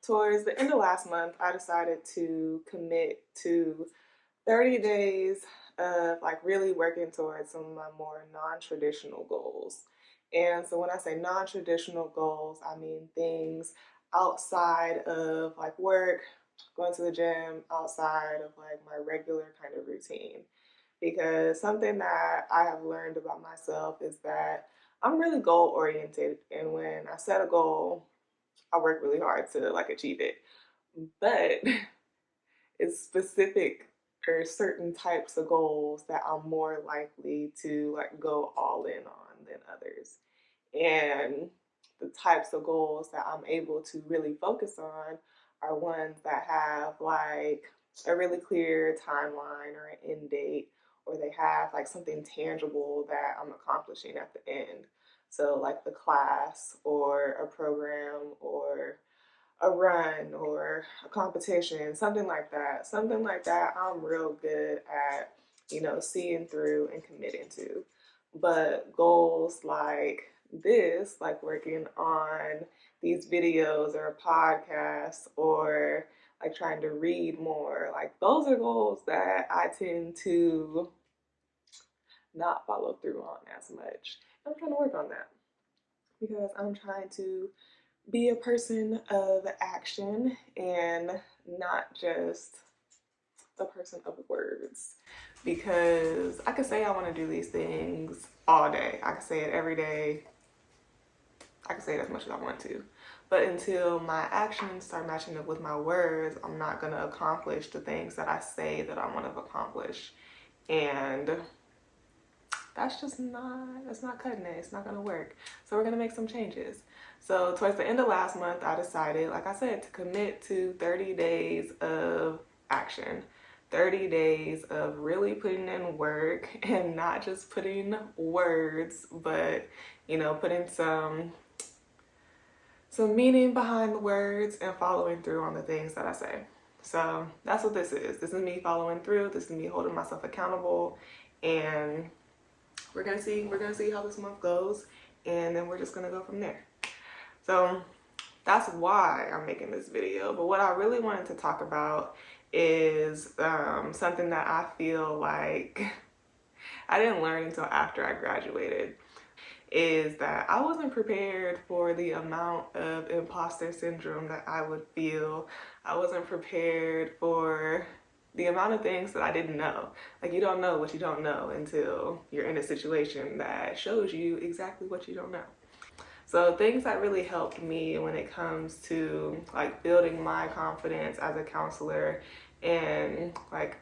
Towards the end of last month, I decided to commit to 30 days of like really working towards some of my more non-traditional goals. And so when I say non-traditional goals, I mean things outside of like work, going to the gym, outside of like my regular kind of routine. Because something that I have learned about myself is that I'm really goal oriented, and when I set a goal, I work really hard to like achieve it. But it's specific or certain types of goals that I'm more likely to like go all in on than others. And the types of goals that I'm able to really focus on are ones that have like a really clear timeline or an end date, or they have like something tangible that I'm accomplishing at the end. So, like the class or a program or a run or a competition, something like that. Something like that I'm real good at, seeing through and committing to. But goals like this, like working on these videos or podcasts or like trying to read more, like those are goals that I tend to not follow through on as much. I'm trying to work on that because I'm trying to be a person of action and not just a person of words. Because I could say I want to do these things all day. I could say it every day. I could say it as much as I want to. But until my actions start matching up with my words, I'm not going to accomplish the things that I say that I want to accomplish. And that's not cutting it. It's not going to work. So we're going to make some changes. So towards the end of last month, I decided, like I said, to commit to 30 days of action. 30 days of really putting in work and not just putting words, but, putting some meaning behind the words and following through on the things that I say. So that's what this is. This is me following through. This is me holding myself accountable. And we're gonna see how this month goes, and then we're just gonna go from there. So that's why I'm making this video. But what I really wanted to talk about is something that I feel like I didn't learn until after I graduated, is that I wasn't prepared for the amount of imposter syndrome that I would feel. I wasn't prepared for the amount of things that I didn't know. Like, you don't know what you don't know until you're in a situation that shows you exactly what you don't know. So things that really helped me when it comes to like building my confidence as a counselor and like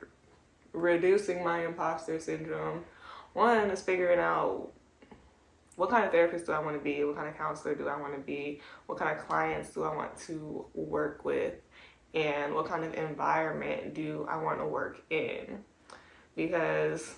reducing my imposter syndrome, one is figuring out what kind of therapist do I want to be, what kind of counselor do I want to be, what kind of clients do I want to work with, and what kind of environment do I want to work in. Because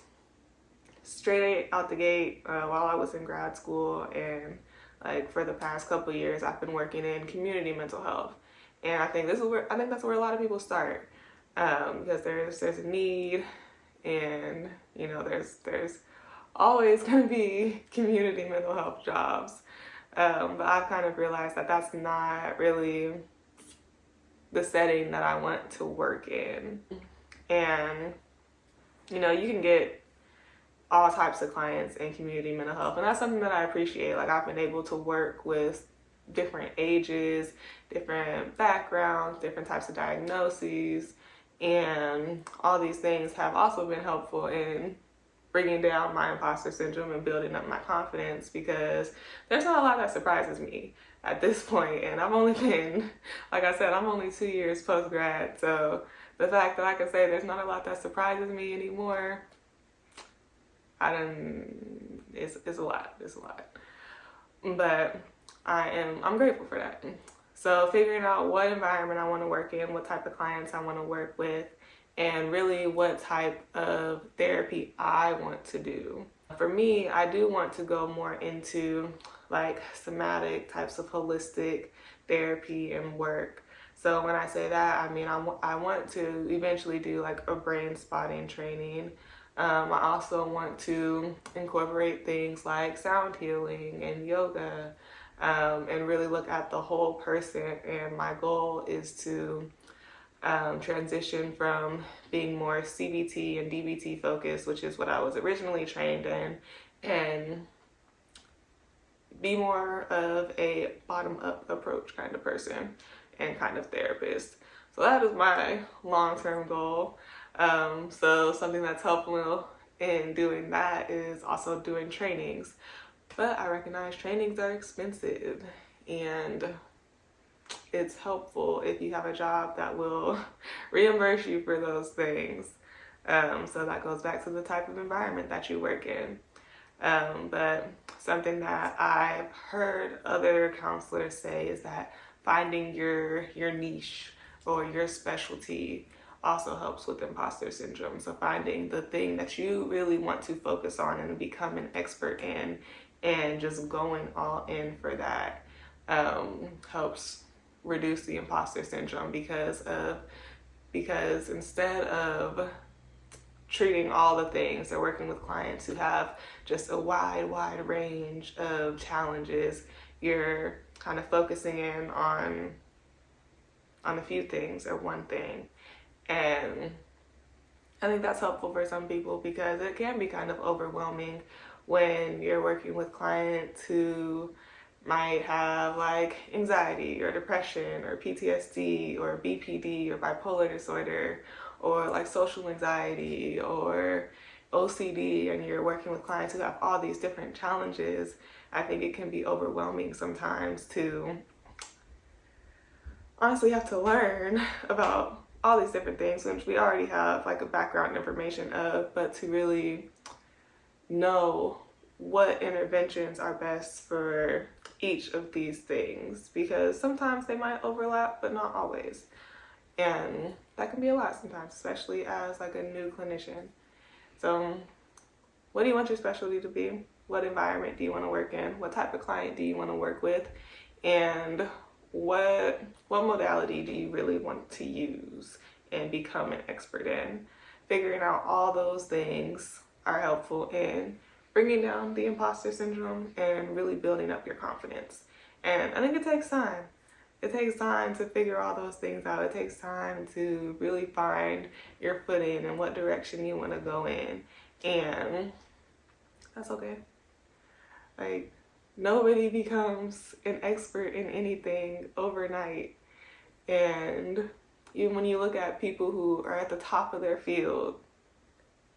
straight out the gate, while I was in grad school and like for the past couple of years, I've been working in community mental health, and I think that's where a lot of people start, because there's a need, and there's always going to be community mental health jobs, but I've kind of realized that that's not really the setting that I want to work in. And you can get all types of clients in community mental health, and that's something that I appreciate. Like, I've been able to work with different ages, different backgrounds, different types of diagnoses, and all these things have also been helpful in bringing down my imposter syndrome and building up my confidence, because there's not a lot that surprises me at this point. And I've only been, like I said, I'm only 2 years post-grad, so the fact that I can say there's not a lot that surprises me anymore, it's a lot. But I'm grateful for that. So figuring out what environment I want to work in, what type of clients I want to work with, and really what type of therapy I want to do. For me, I do want to go more into like somatic types of holistic therapy and work. So when I say that, I mean I want to eventually do like a brain spotting training. I also want to incorporate things like sound healing and yoga. and really look at the whole person. And my goal is to transition from being more CBT and DBT focused, which is what I was originally trained in, and be more of a bottom-up approach kind of person and kind of therapist. So that is my long-term goal. So something that's helpful in doing that is also doing trainings. But I recognize trainings are expensive, and it's helpful if you have a job that will reimburse you for those things. So that goes back to the type of environment that you work in. But something that I've heard other counselors say is that finding your niche or your specialty also helps with imposter syndrome. So finding the thing that you really want to focus on and become an expert in, and just going all in for that helps reduce the imposter syndrome, because instead of treating all the things or working with clients who have just a wide range of challenges, you're kind of focusing in on a few things or one thing. And I think that's helpful for some people, because it can be kind of overwhelming when you're working with clients who might have like anxiety or depression or PTSD or BPD or bipolar disorder, or like social anxiety or OCD, and you're working with clients who have all these different challenges. I think it can be overwhelming sometimes to honestly have to learn about all these different things, which we already have like a background information of, but to really know what interventions are best for each of these things, because sometimes they might overlap, but not always. And that can be a lot sometimes, especially as like a new clinician. So what do you want your specialty to be? What environment do you want to work in? What type of client do you want to work with? And what modality do you really want to use and become an expert in? Figuring out all those things are helpful in bringing down the imposter syndrome and really building up your confidence. And I think it takes time. It takes time to figure all those things out. It takes time to really find your footing and what direction you want to go in. And that's okay. Like, nobody becomes an expert in anything overnight. And even when you look at people who are at the top of their field,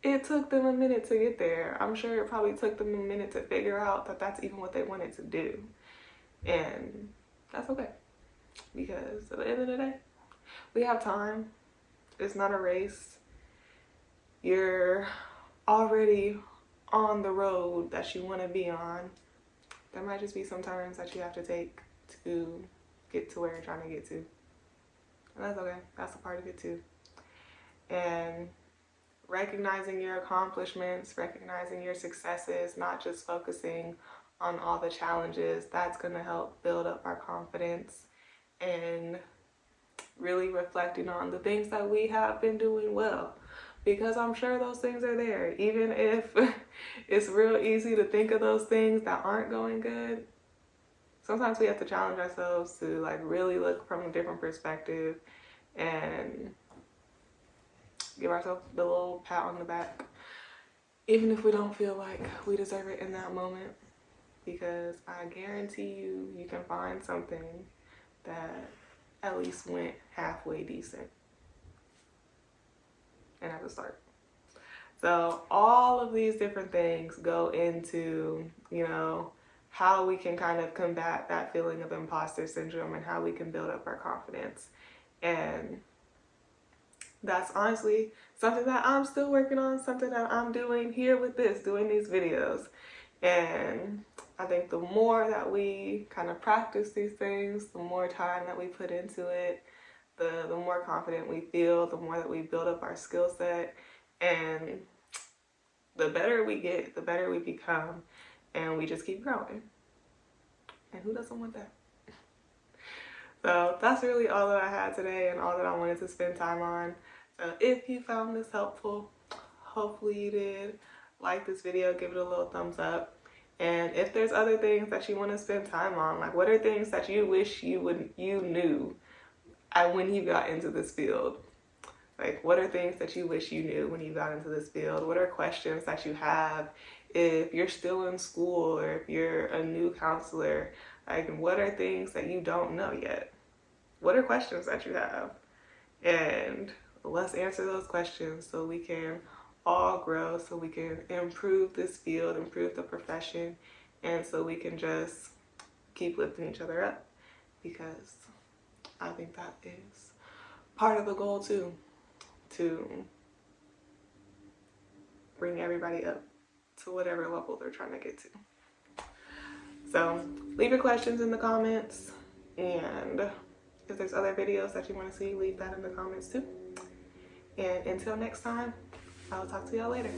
it took them a minute to get there. I'm sure it probably took them a minute to figure out that that's even what they wanted to do. And that's okay, because at the end of the day, we have time. It's not a race. You're already on the road that you want to be on. There might just be some turns that you have to take to get to where you're trying to get to. And that's okay. That's a part of it too. And recognizing your accomplishments, recognizing your successes, not just focusing on all the challenges, that's going to help build up our confidence, and really reflecting on the things that we have been doing well, because I'm sure those things are there. Even if it's real easy to think of those things that aren't going good, sometimes we have to challenge ourselves to like really look from a different perspective and give ourselves the little pat on the back, even if we don't feel like we deserve it in that moment, because I guarantee you can find something that at least went halfway decent and at the start. So all of these different things go into, how we can kind of combat that feeling of imposter syndrome and how we can build up our confidence. And that's honestly something that I'm still working on, something that I'm doing here with doing these videos. And I think the more that we kind of practice these things, the more time that we put into it, the more confident we feel, the more that we build up our skill set, and the better we get, the better we become, and we just keep growing. And who doesn't want that? So that's really all that I had today and all that I wanted to spend time on. So if you found this helpful, hopefully you did, like this video, give it a little thumbs up. And if there's other things that you want to spend time on, like what are things that you wish you knew when you got into this field? Like what are things that you wish you knew when you got into this field? What are questions that you have if you're still in school or if you're a new counselor? Like what are things that you don't know yet? What are questions that you have? And let's answer those questions so we can all grow, so we can improve this field, improve the profession, and so we can just keep lifting each other up, because I think that is part of the goal too, to bring everybody up to whatever level they're trying to get to. So leave your questions in the comments, and if there's other videos that you want to see, leave that in the comments too. And until next time, I'll talk to y'all later.